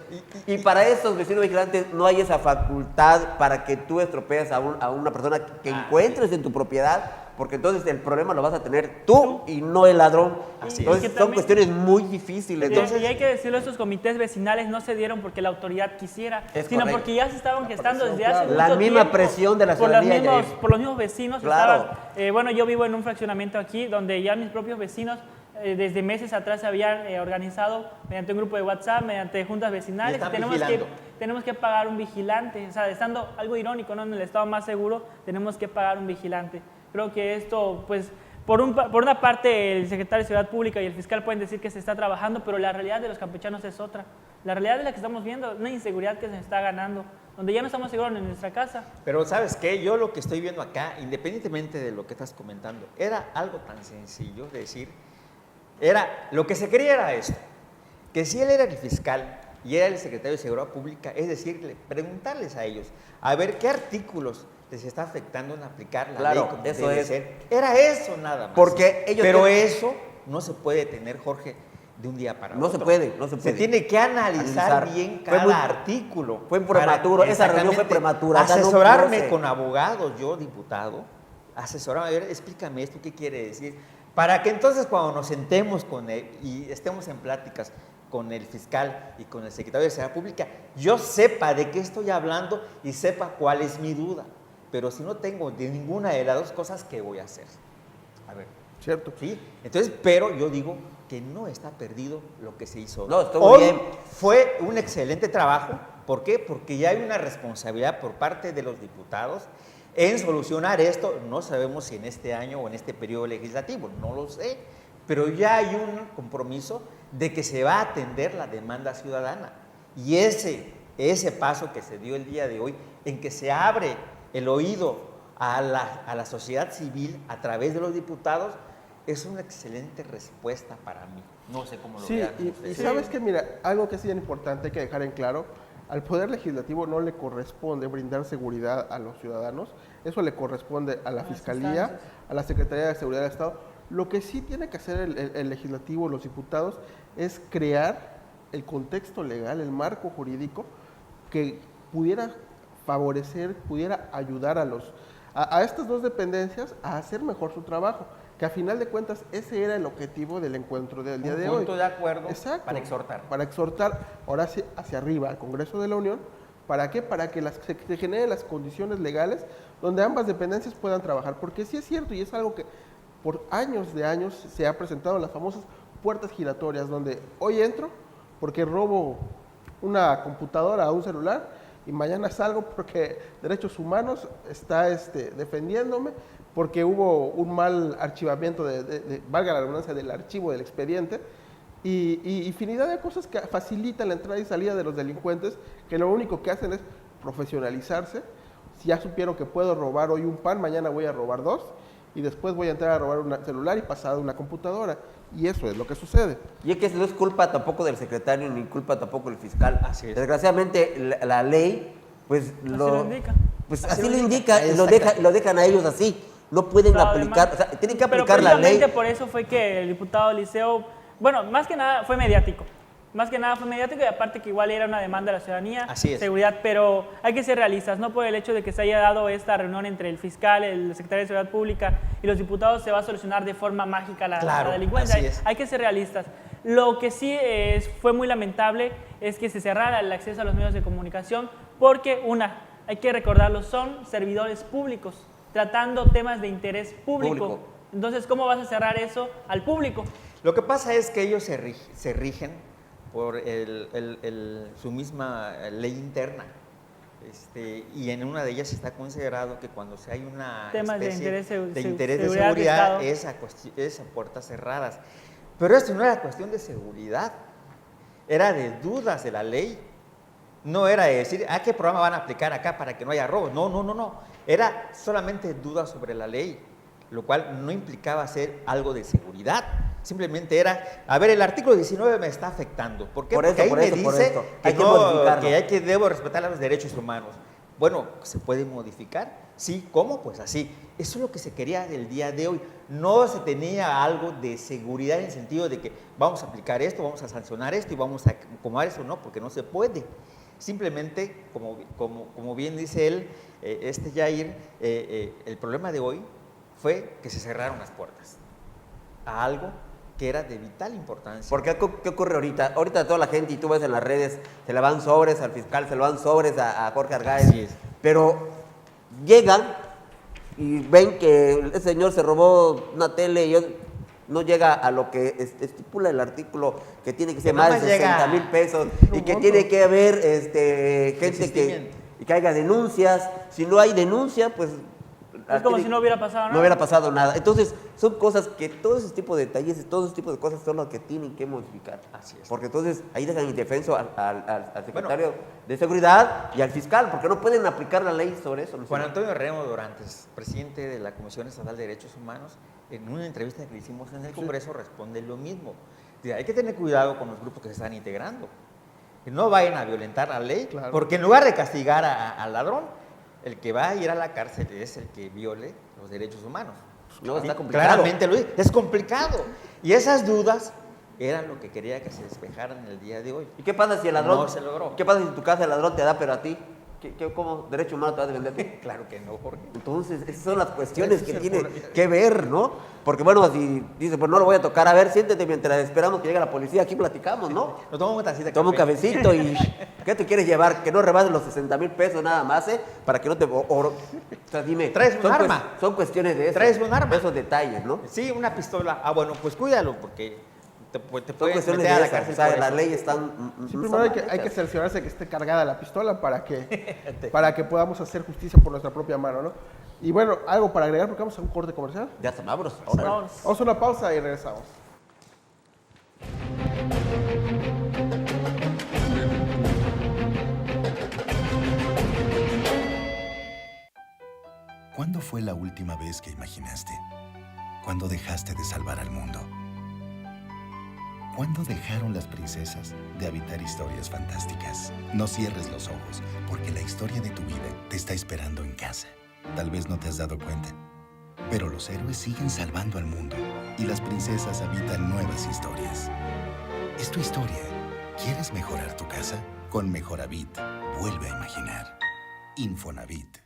y para esos vecinos vigilantes no hay esa facultad para que tú estropees a una persona que encuentres en tu propiedad, porque entonces el problema lo vas a tener tú y no el ladrón. Entonces son cuestiones muy difíciles. Y hay que decirlo, estos comités vecinales no se dieron porque la autoridad quisiera, sino porque ya se estaban gestando desde hace mucho tiempo. La misma presión de la ciudadanía. Por los mismos vecinos. Claro. Bueno, yo vivo en un fraccionamiento aquí donde ya mis propios vecinos desde meses atrás se habían organizado mediante un grupo de WhatsApp, mediante juntas vecinales. Tenemos que pagar un vigilante. O sea, estando algo irónico, ¿no? En el estado más seguro tenemos que pagar un vigilante. Creo que esto, pues, por una parte el secretario de Seguridad Pública y el fiscal pueden decir que se está trabajando, pero la realidad de los campechanos es otra. La realidad es la que estamos viendo, una inseguridad que se está ganando, donde ya no estamos seguros en nuestra casa. Pero ¿sabes qué? Yo lo que estoy viendo acá, independientemente de lo que estás comentando, era algo tan sencillo de decir, lo que se quería era esto, que si él era el fiscal y era el secretario de Seguridad Pública, es decir, preguntarles a ellos, a ver qué artículos les está afectando en aplicar la ley como eso debe es. ser. Era eso nada más. Porque Pero eso no se puede tener, Jorge, de un día para otro. No se puede. Se tiene que analizar bien cada artículo. Fue prematuro, esa reunión fue prematura. Asesorarme con abogados, yo, diputado, asesorarme, a ver, explícame esto, ¿qué quiere decir? Para que entonces cuando nos sentemos con él y estemos en pláticas con el fiscal y con el secretario de Seguridad Pública, yo sepa de qué estoy hablando y sepa cuál es mi duda. Pero si no tengo de ninguna de las dos cosas, ¿qué voy a hacer? A ver. ¿Cierto? Sí. Entonces, pero yo digo que no está perdido lo que se hizo. No, estuvo bien. Fue un excelente trabajo. ¿Por qué? Porque ya hay una responsabilidad por parte de los diputados en solucionar esto. No sabemos si en este año o en este periodo legislativo, no lo sé. Pero ya hay un compromiso de que se va a atender la demanda ciudadana. Y ese paso que se dio el día de hoy, en que se abre el oído a la sociedad civil a través de los diputados, es una excelente respuesta para mí. No sé cómo lo vean. Y sabes que, mira, algo que es bien importante, hay que dejar en claro, al Poder Legislativo no le corresponde brindar seguridad a los ciudadanos, eso le corresponde a la Fiscalía, a la Secretaría de Seguridad del Estado. Lo que sí tiene que hacer el Legislativo, los diputados, es crear el contexto legal, el marco jurídico que pudiera favorecer, pudiera ayudar a estas dos dependencias a hacer mejor su trabajo, que a final de cuentas ese era el objetivo del encuentro del día de hoy. Un punto de acuerdo. Exacto. Para exhortar. Para exhortar, ahora sí, hacia arriba al Congreso de la Unión. ¿Para qué? Para que se generen las condiciones legales donde ambas dependencias puedan trabajar, porque sí es cierto y es algo que por años se ha presentado en las famosas puertas giratorias, donde hoy entro porque robo una computadora o un celular, y mañana salgo porque Derechos Humanos está defendiéndome, porque hubo un mal archivamiento, valga la redundancia, del archivo del expediente, y infinidad de cosas que facilitan la entrada y salida de los delincuentes, que lo único que hacen es profesionalizarse. Si ya supieron que puedo robar hoy un pan, mañana voy a robar 2, y después voy a entrar a robar un celular y pasar a una computadora. Y eso es lo que sucede. Y es que no es culpa tampoco del secretario ni culpa tampoco del fiscal. Así es. Desgraciadamente la ley, pues lo indica. Pues así lo indica y lo dejan a ellos así. No pueden Claro, aplicar, además, o sea, tienen que pero aplicar la ley. precisamente por eso fue que el diputado Liceo, bueno, más que nada fue mediático. Más que nada fue mediático y aparte que igual era una demanda de la ciudadanía, Así es. seguridad, pero hay que ser realistas, no por el hecho de que se haya dado esta reunión entre el fiscal, el secretario de Seguridad Pública y los diputados se va a solucionar de forma mágica la delincuencia. así es. Hay que ser realistas. Lo que sí fue muy lamentable es que se cerrara el acceso a los medios de comunicación porque, hay que recordarlo, son servidores públicos tratando temas de interés público. Entonces, ¿cómo vas a cerrar eso al público? Lo que pasa es que ellos se rigen por su misma ley interna. Y en una de ellas está considerado que cuando hay una temas especie de interés de seguridad es a puertas cerradas. Pero esto no era cuestión de seguridad, era de dudas de la ley. No era de decir, ¿qué programa van a aplicar acá para que no haya robos? No. Era solamente dudas sobre la ley, lo cual no implicaba hacer algo de seguridad. Simplemente era, el artículo 19 me está afectando. ¿Por qué? Porque ahí me dice que debo respetar los derechos humanos. Bueno, ¿se puede modificar? Sí, ¿cómo? Pues así. Eso es lo que se quería del día de hoy. No se tenía algo de seguridad en el sentido de que vamos a aplicar esto, vamos a sancionar esto y vamos a acomodar eso. No, porque no se puede. Simplemente, como bien dice él, Yair, el problema de hoy fue que se cerraron las puertas a algo que era de vital importancia. Porque ¿qué ocurre ahorita? Ahorita toda la gente, y tú ves en las redes, se le van sobres al fiscal, se le van sobres a Jorge Argáez. Así es. Pero llegan y ven que el señor se robó una tele y no llega a lo que estipula el artículo, que tiene que ser más de 60,000 pesos y que tiene que haber gente que haya denuncias. Si no hay denuncia, pues es como si no hubiera pasado nada. No hubiera pasado nada. Entonces, son cosas que todo ese tipo de detalles, todo ese tipo de cosas son las que tienen que modificar. Así es. Porque entonces ahí dejan indefenso al secretario de Seguridad y al fiscal, porque no pueden aplicar la ley sobre eso. Juan Antonio Remo Dorantes, presidente de la Comisión Estatal de Derechos Humanos, en una entrevista que le hicimos en el Congreso, responde lo mismo. Dice, hay que tener cuidado con los grupos que se están integrando. Que no vayan a violentar la ley, porque en lugar de castigar al ladrón, el que va a ir a la cárcel es el que viole los derechos humanos. No, está complicado. Claramente lo dice, es complicado. Y esas dudas eran lo que quería que se despejaran el día de hoy. ¿Y qué pasa si el ladrón no se logró? ¿Qué pasa si en tu casa el ladrón te da pero a ti? ¿Cómo derecho humano te va a defender a ti? Claro que no, Jorge. Entonces, esas son las cuestiones que tiene que ver, ¿no? Porque bueno, si dice, pues no lo voy a tocar, a ver, siéntete mientras esperamos que llegue la policía, aquí platicamos, ¿no? Nos tomamos una tacita de Toma un café. cafecito y ¿qué te quieres llevar? Que no rebases los 60,000 pesos nada más, para que no te... O sea, dime, traes un arma. Son cuestiones de eso. Traes un arma. Esos detalles, ¿no? Sí, una pistola. Bueno, pues cuídalo, porque te Son puedes cuestiones meter a de la esas, cárcel. o sea, por las eso. leyes están... Sí, primero hay que cerciorarse que esté cargada la pistola para que podamos hacer justicia por nuestra propia mano, ¿no? Y bueno, algo para agregar, porque vamos a un corte comercial. Ya está, vámonos. Vamos a una pausa y regresamos. ¿Cuándo fue la última vez que imaginaste? ¿Cuándo dejaste de salvar al mundo? ¿Cuándo dejaron las princesas de habitar historias fantásticas? No cierres los ojos, porque la historia de tu vida te está esperando en casa. Tal vez no te has dado cuenta, pero los héroes siguen salvando al mundo y las princesas habitan nuevas historias. Es tu historia. ¿Quieres mejorar tu casa? Con Mejoravit, vuelve a imaginar. Infonavit.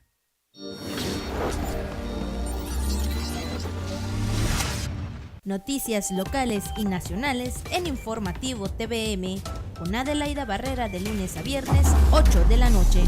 Noticias locales y nacionales en Informativo TVM, con Adelaida Barrera de lunes a viernes, 8 de la noche.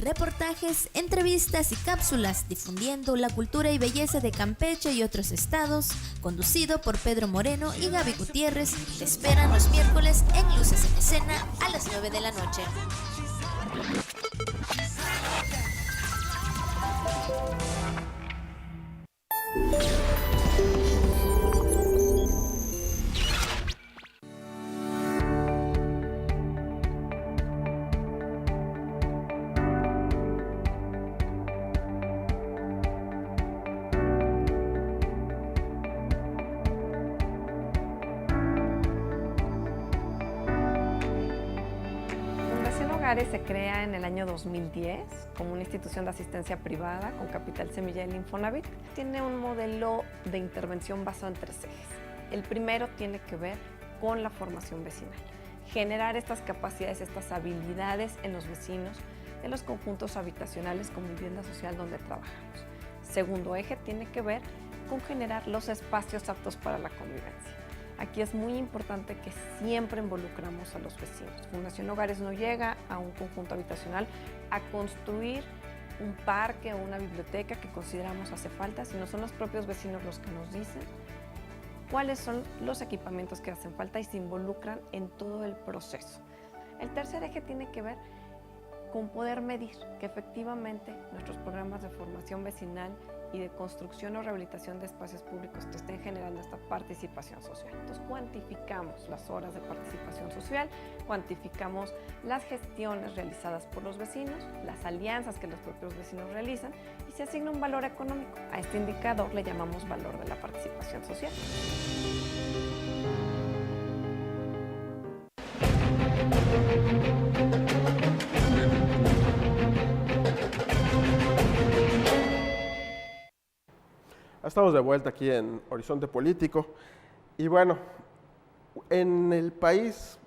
Reportajes, entrevistas y cápsulas difundiendo la cultura y belleza de Campeche y otros estados, conducido por Pedro Moreno y Gaby Gutiérrez, te esperan los miércoles en Luces en Escena a las 9 de la noche. Se crea en el año 2010 como una institución de asistencia privada con capital semilla del Infonavit. Tiene un modelo de intervención basado en 3 ejes. El primero tiene que ver con la formación vecinal, generar estas capacidades, estas habilidades en los vecinos de los conjuntos habitacionales con vivienda social donde trabajamos. Segundo eje tiene que ver con generar los espacios aptos para la convivencia. Aquí es muy importante que siempre involucramos a los vecinos. Fundación Hogares no llega a un conjunto habitacional a construir un parque o una biblioteca que consideramos hace falta, sino son los propios vecinos los que nos dicen cuáles son los equipamientos que hacen falta y se involucran en todo el proceso. El tercer eje tiene que ver con poder medir que efectivamente nuestros programas de formación vecinal y de construcción o rehabilitación de espacios públicos que estén generando esta participación social. Entonces cuantificamos las horas de participación social, cuantificamos las gestiones realizadas por los vecinos, las alianzas que los propios vecinos realizan y se asigna un valor económico. A este indicador le llamamos valor de la participación social. Estamos de vuelta aquí en Horizonte Político y bueno, en el país,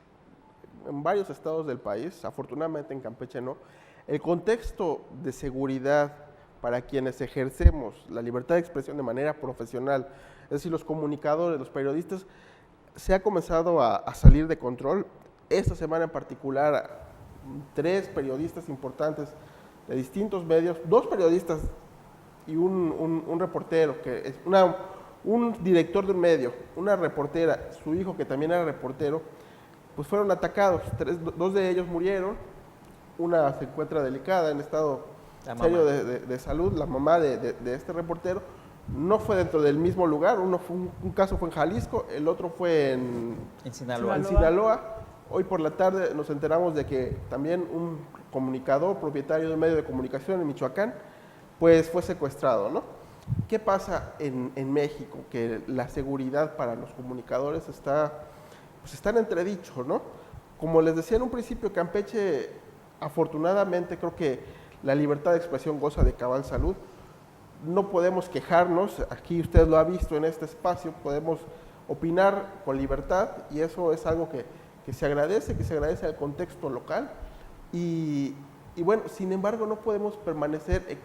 en varios estados del país, afortunadamente en Campeche no, el contexto de seguridad para quienes ejercemos la libertad de expresión de manera profesional, es decir, los comunicadores, los periodistas, se ha comenzado a salir de control. Esta semana en particular, 3 periodistas importantes de distintos medios, 2 periodistas y un reportero, que es un director de un medio, una reportera, su hijo que también era reportero, pues fueron atacados. 2 de ellos murieron, una se encuentra delicada en estado serio de salud, la mamá de este reportero. No fue dentro del mismo lugar, un caso fue en Jalisco, el otro fue en Sinaloa. Hoy por la tarde nos enteramos de que también un comunicador, propietario de un medio de comunicación en Michoacán, pues fue secuestrado, ¿no? ¿Qué pasa en México? Que la seguridad para los comunicadores está en entredicho, ¿no? Como les decía en un principio, Campeche, afortunadamente, creo que la libertad de expresión goza de cabal salud. No podemos quejarnos, aquí usted lo ha visto en este espacio, podemos opinar con libertad y eso es algo que se agradece al contexto local y bueno, sin embargo no podemos permanecer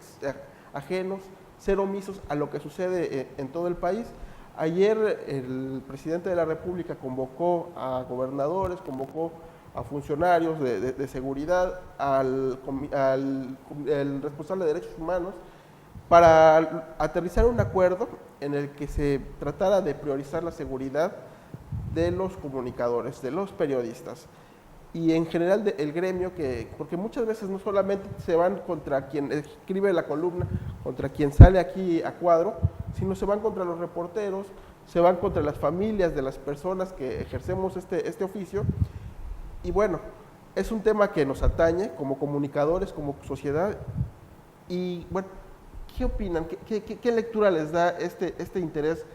ajenos, ser omisos a lo que sucede en todo el país. Ayer el presidente de la República convocó a gobernadores, convocó a funcionarios de seguridad, al responsable de derechos humanos, para aterrizar un acuerdo en el que se tratara de priorizar la seguridad de los comunicadores, de los periodistas y en general el gremio, porque muchas veces no solamente se van contra quien escribe la columna, contra quien sale aquí a cuadro, sino se van contra los reporteros, se van contra las familias de las personas que ejercemos este oficio. Y bueno, es un tema que nos atañe como comunicadores, como sociedad. Y bueno, ¿qué opinan? ¿Qué lectura les da este interés,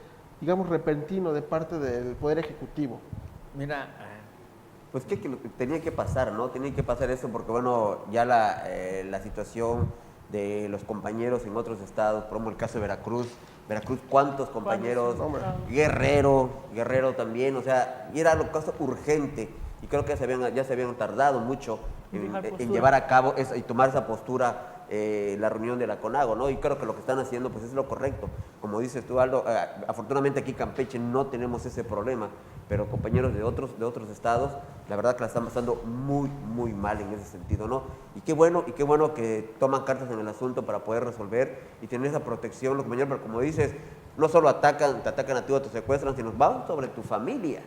digamos, repentino de parte del Poder Ejecutivo? Mira, pues que tenía que pasar, ¿no? Tenía que pasar eso porque, bueno, ya la situación de los compañeros en otros estados, por ejemplo, el caso de Veracruz, ¿cuántos compañeros? Guerrero también, o sea, y era lo caso urgente, y creo que ya se habían tardado mucho en llevar a cabo y tomar esa postura, la reunión de la CONAGO, ¿no? Y creo que lo que están haciendo pues es lo correcto. Como dices tú, Aldo, afortunadamente aquí en Campeche no tenemos ese problema. pero compañeros de otros estados, la verdad que la están pasando muy, muy mal en ese sentido, ¿no? Y qué bueno que toman cartas en el asunto para poder resolver y tener esa protección, los compañeros, pero como dices, no solo te atacan a ti o te secuestran, sino van sobre tu familia.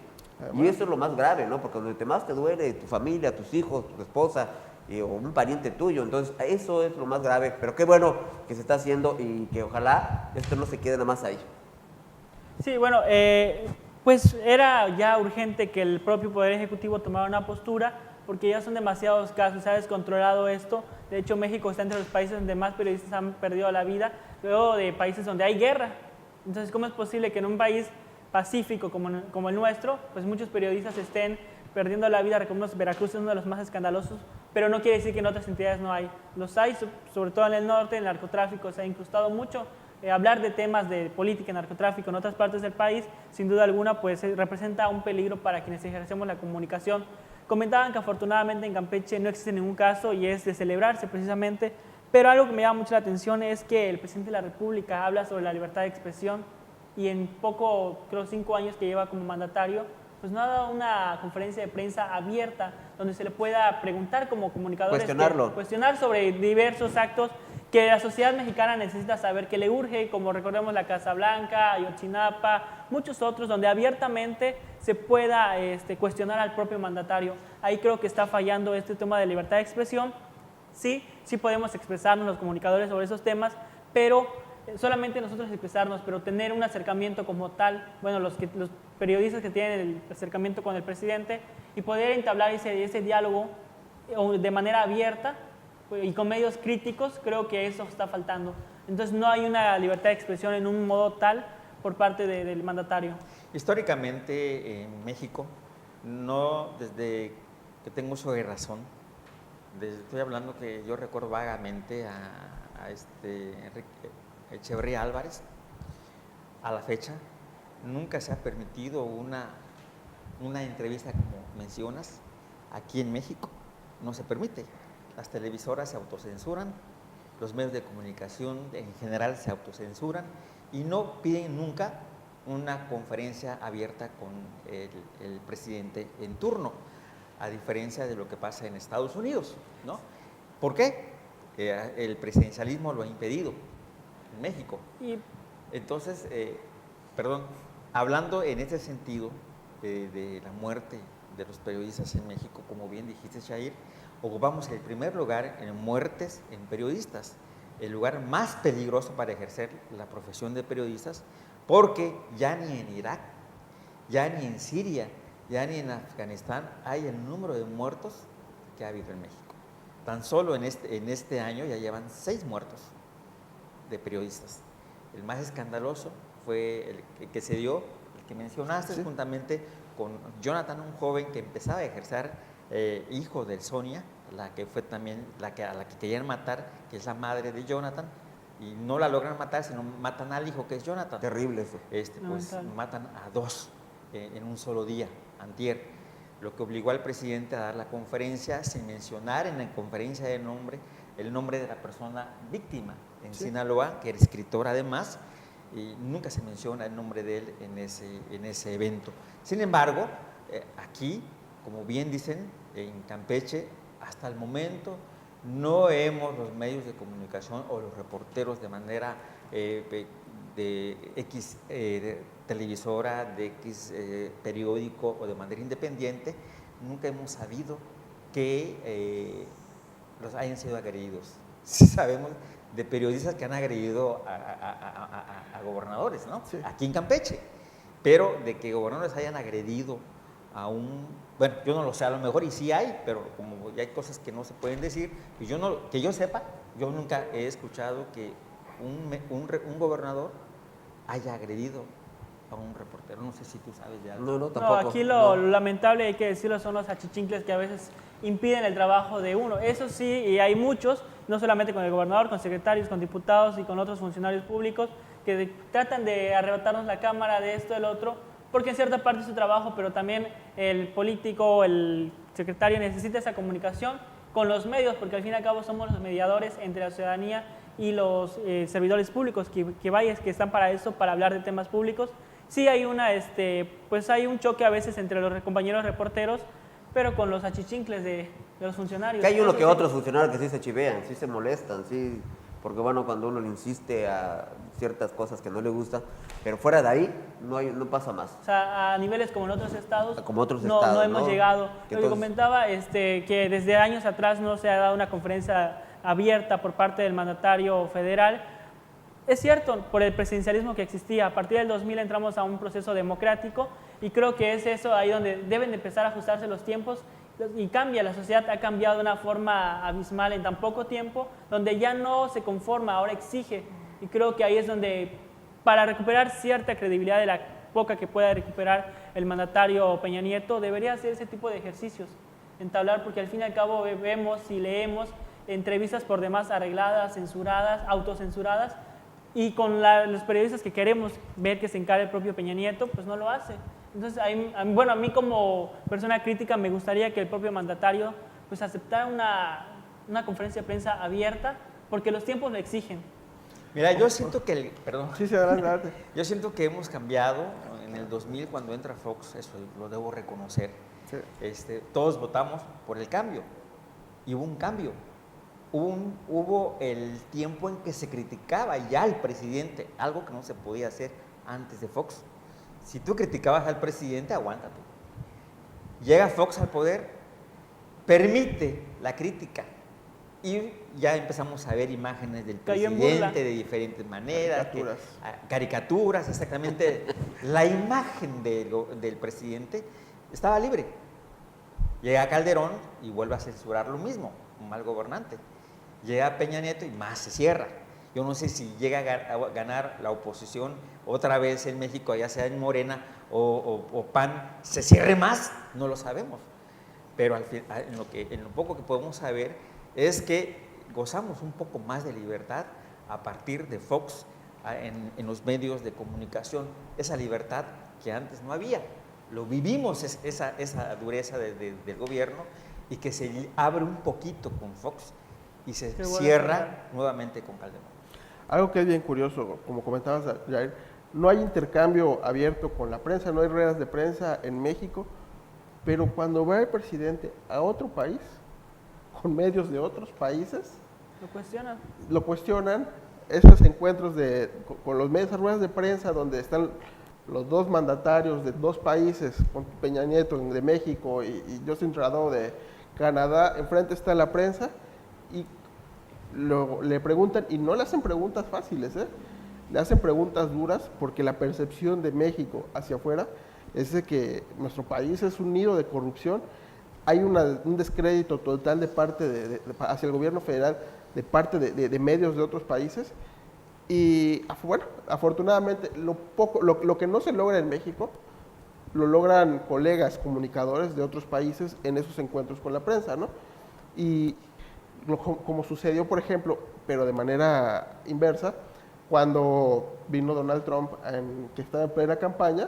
Y eso es lo más grave, ¿no? Porque donde más te duele, tu familia, tus hijos, tu esposa, o un pariente tuyo, entonces eso es lo más grave, pero qué bueno que se está haciendo y que ojalá esto no se quede nada más ahí. Sí, bueno, pues era ya urgente que el propio Poder Ejecutivo tomara una postura, porque ya son demasiados casos, se ha descontrolado esto. De hecho, México está entre los países donde más periodistas han perdido la vida, luego de países donde hay guerra. Entonces, ¿cómo es posible que en un país pacífico como el nuestro, pues muchos periodistas estén perdiendo la vida? Recordemos, Veracruz es uno de los más escandalosos, pero no quiere decir que en otras entidades no hay. Los hay, sobre todo en el norte, el narcotráfico se ha incrustado mucho. Hablar de temas de política y narcotráfico en otras partes del país, sin duda alguna, pues representa un peligro para quienes ejercemos la comunicación. Comentaban que afortunadamente en Campeche no existe ningún caso y es de celebrarse precisamente, pero algo que me llama mucho la atención es que el presidente de la República habla sobre la libertad de expresión y en poco, creo 5 años que lleva como mandatario, pues no ha dado una conferencia de prensa abierta donde se le pueda preguntar como comunicadores, cuestionar sobre diversos actos que la sociedad mexicana necesita saber, que le urge, como recordemos la Casa Blanca, Ayotzinapa, muchos otros, donde abiertamente se pueda cuestionar al propio mandatario. Ahí creo que está fallando este tema de libertad de expresión. Sí podemos expresarnos los comunicadores sobre esos temas, pero solamente nosotros expresarnos, pero tener un acercamiento como tal, bueno, los periodistas que tienen el acercamiento con el presidente y poder entablar ese diálogo de manera abierta y con medios críticos, creo que eso está faltando. Entonces no hay una libertad de expresión en un modo tal por parte del mandatario. Históricamente en México, no desde que tengo uso de razón, estoy hablando que yo recuerdo vagamente a Enrique Echeverría Álvarez, a la fecha, nunca se ha permitido una entrevista como mencionas aquí en México, no se permite. Las televisoras se autocensuran, los medios de comunicación en general se autocensuran y no piden nunca una conferencia abierta con el presidente en turno, a diferencia de lo que pasa en Estados Unidos, ¿no? ¿Por qué? El presidencialismo lo ha impedido en México. Entonces, hablando en ese sentido de la muerte de los periodistas en México, como bien dijiste, Shair, ocupamos el primer lugar en muertes en periodistas, el lugar más peligroso para ejercer la profesión de periodistas, porque ya ni en Irak, ya ni en Siria, ya ni en Afganistán hay el número de muertos que ha habido en México. Tan solo en este año ya llevan 6 muertos de periodistas. El más escandaloso fue el que se dio, el que mencionaste, sí, juntamente con Jonathan, un joven que empezaba a ejercer, hijo de Sonia, la que fue también a la que querían matar, que es la madre de Jonathan, y no la logran matar, sino matan al hijo, que es Jonathan. Terrible eso. Pues matan a 2 en un solo día, antier, lo que obligó al presidente a dar la conferencia sin mencionar en la conferencia el nombre de la persona víctima en Sinaloa, que era escritor además, y nunca se menciona el nombre de él en ese evento. Sin embargo, aquí, como bien dicen, en Campeche, hasta el momento no hemos los medios de comunicación o los reporteros de manera de X televisora, de X periódico o de manera independiente, nunca hemos sabido que los hayan sido agredidos. Sí sabemos de periodistas que han agredido a gobernadores, ¿no? Sí. Aquí en Campeche, pero de que gobernadores hayan agredido bueno, yo no lo sé, a lo mejor y sí hay, pero como ya hay cosas que no se pueden decir, pues que yo sepa, yo nunca he escuchado que un gobernador haya agredido a un reportero. No sé si tú sabes de algo. No, tampoco. No, aquí lo lamentable, hay que decirlo, son los achichincles que a veces impiden el trabajo de uno. Eso sí, y hay muchos, no solamente con el gobernador, con secretarios, con diputados y con otros funcionarios públicos que tratan de arrebatarnos la cámara de esto, del otro, porque en cierta parte es su trabajo, pero también el político, el secretario necesita esa comunicación con los medios, porque al fin y al cabo somos los mediadores entre la ciudadanía y los servidores públicos que están para eso, para hablar de temas públicos, Sí hay pues hay un choque a veces entre los compañeros reporteros, pero con los achichincles de los funcionarios. Que hay uno Eso que sí. otros funcionarios que sí se chivean, sí se molestan, sí, porque bueno, cuando uno le insiste a ciertas cosas que no le gustan, pero fuera de ahí no pasa más. O sea, a niveles como en otros estados, Como otros no estados, hemos ¿no? llegado. Que Lo que entonces- comentaba, que desde años atrás no se ha dado una conferencia abierta por parte del mandatario federal. Es cierto, por el presidencialismo que existía. A partir del 2000 entramos a un proceso democrático y creo que es eso ahí donde deben de empezar a ajustarse los tiempos y cambia. La sociedad ha cambiado de una forma abismal en tan poco tiempo, donde ya no se conforma, ahora exige. Y creo que ahí es donde, para recuperar cierta credibilidad de la poca que pueda recuperar el mandatario Peña Nieto, debería hacer ese tipo de ejercicios, entablar, porque al fin y al cabo vemos y leemos entrevistas por demás arregladas, censuradas, autocensuradas, y con los periodistas que queremos ver que se encargue el propio Peña Nieto, pues no lo hace. Entonces, a mí como persona crítica me gustaría que el propio mandatario pues aceptara una conferencia de prensa abierta, porque los tiempos lo exigen. Mira, yo siento que, perdón, Sí, adelante. yo siento que hemos cambiado en el 2000 cuando entra Fox, eso lo debo reconocer. Sí. Todos votamos por el cambio y hubo un cambio. Hubo el tiempo en que se criticaba ya al presidente, algo que no se podía hacer antes de Fox. Si tú criticabas al presidente, aguántate. Llega Fox al poder, permite la crítica y ya empezamos a ver imágenes del Cayó en burla. presidente de diferentes maneras. Caricaturas. Caricaturas, exactamente. La imagen del presidente estaba libre. Llega Calderón y vuelve a censurar lo mismo, un mal gobernante. Llega Peña Nieto y más se cierra. Yo no sé si llega a ganar la oposición otra vez en México, ya sea en Morena o PAN, se cierre más, no lo sabemos. Pero en lo poco que podemos saber es que gozamos un poco más de libertad a partir de Fox en los medios de comunicación, esa libertad que antes no había. Lo vivimos, esa dureza del gobierno, y que se abre un poquito con Fox y se Qué bueno, cierra claro. nuevamente con Calderón. Algo que es bien curioso, como comentabas, Jair, no hay intercambio abierto con la prensa, no hay ruedas de prensa en México, pero cuando va el presidente a otro país, con medios de otros países, lo cuestionan, esos encuentros con los medios, ruedas de prensa donde están los dos mandatarios de dos países, con Peña Nieto de México y Justin Trudeau de Canadá, enfrente está la prensa y luego le preguntan, y no le hacen preguntas fáciles, le hacen preguntas duras, porque la percepción de México hacia afuera es de que nuestro país es un nido de corrupción. Hay un descrédito total de parte hacia el gobierno federal, de parte de medios de otros países. Y bueno, afortunadamente lo que no se logra en México, lo logran colegas comunicadores de otros países en esos encuentros con la prensa, ¿no? Y como sucedió, por ejemplo, pero de manera inversa, cuando vino Donald Trump, que estaba en plena campaña,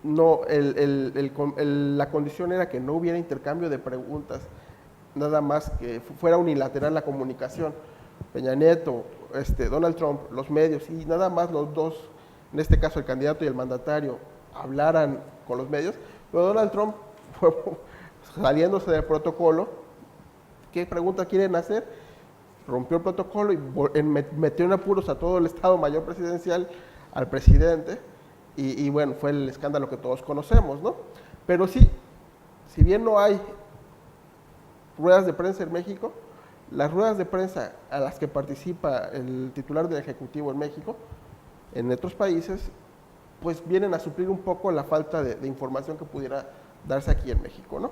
la condición era que no hubiera intercambio de preguntas, nada más que fuera unilateral la comunicación. Peña Nieto, Donald Trump, los medios y nada más los dos, en este caso el candidato y el mandatario, hablaran con los medios, pero Donald Trump fue saliéndose del protocolo. ¿Qué pregunta quieren hacer? Rompió el protocolo y metió en apuros a todo el Estado Mayor Presidencial, al presidente, y bueno, fue el escándalo que todos conocemos, ¿no? Pero sí, si bien no hay ruedas de prensa en México, las ruedas de prensa a las que participa el titular del Ejecutivo en México, en otros países, pues vienen a suplir un poco la falta de información que pudiera darse aquí en México, ¿no?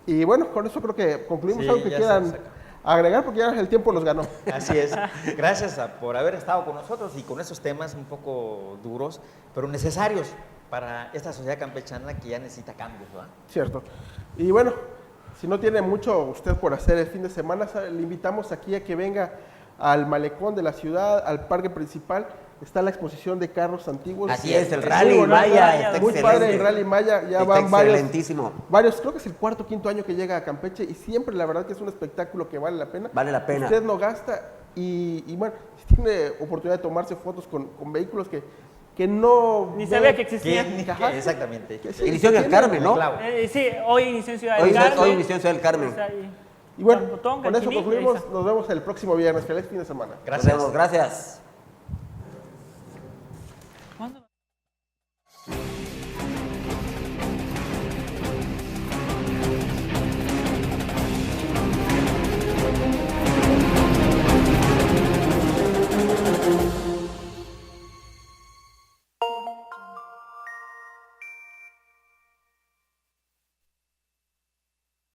Y bueno, con eso creo que concluimos. Sí, algo que ya quieran se agregar, porque ya el tiempo nos ganó. Así es. Gracias por haber estado con nosotros y con esos temas un poco duros, pero necesarios para esta sociedad campechana que ya necesita cambios, ¿verdad? Cierto. Y bueno, si no tiene mucho usted por hacer el fin de semana, le invitamos aquí a que venga al malecón de la ciudad, al parque principal. Está la exposición de carros antiguos. Así es, el Muy Rally bonito, Maya. Está muy excelente. padre el Rally Maya. Ya Está van excelentísimo. varios, creo que es el cuarto o quinto año que llega a Campeche y siempre la verdad que es un espectáculo que vale la pena. Vale la pena. Usted lo gasta y bueno, si tiene oportunidad de tomarse fotos con vehículos que que no... Ni ve- sabía que existía. Ajá. Exactamente. Que sí, Inició en el Carmen, ¿no? Claro. Sí, hoy inició en Ciudad Hoy, del Carmen. hoy inició en Ciudad del Carmen. Está ahí. Y bueno, Zampotón, con eso Calquilí, concluimos. ahí está. Nos vemos el próximo viernes. Feliz fin de semana. Nos vemos, gracias. ¿Cuándo?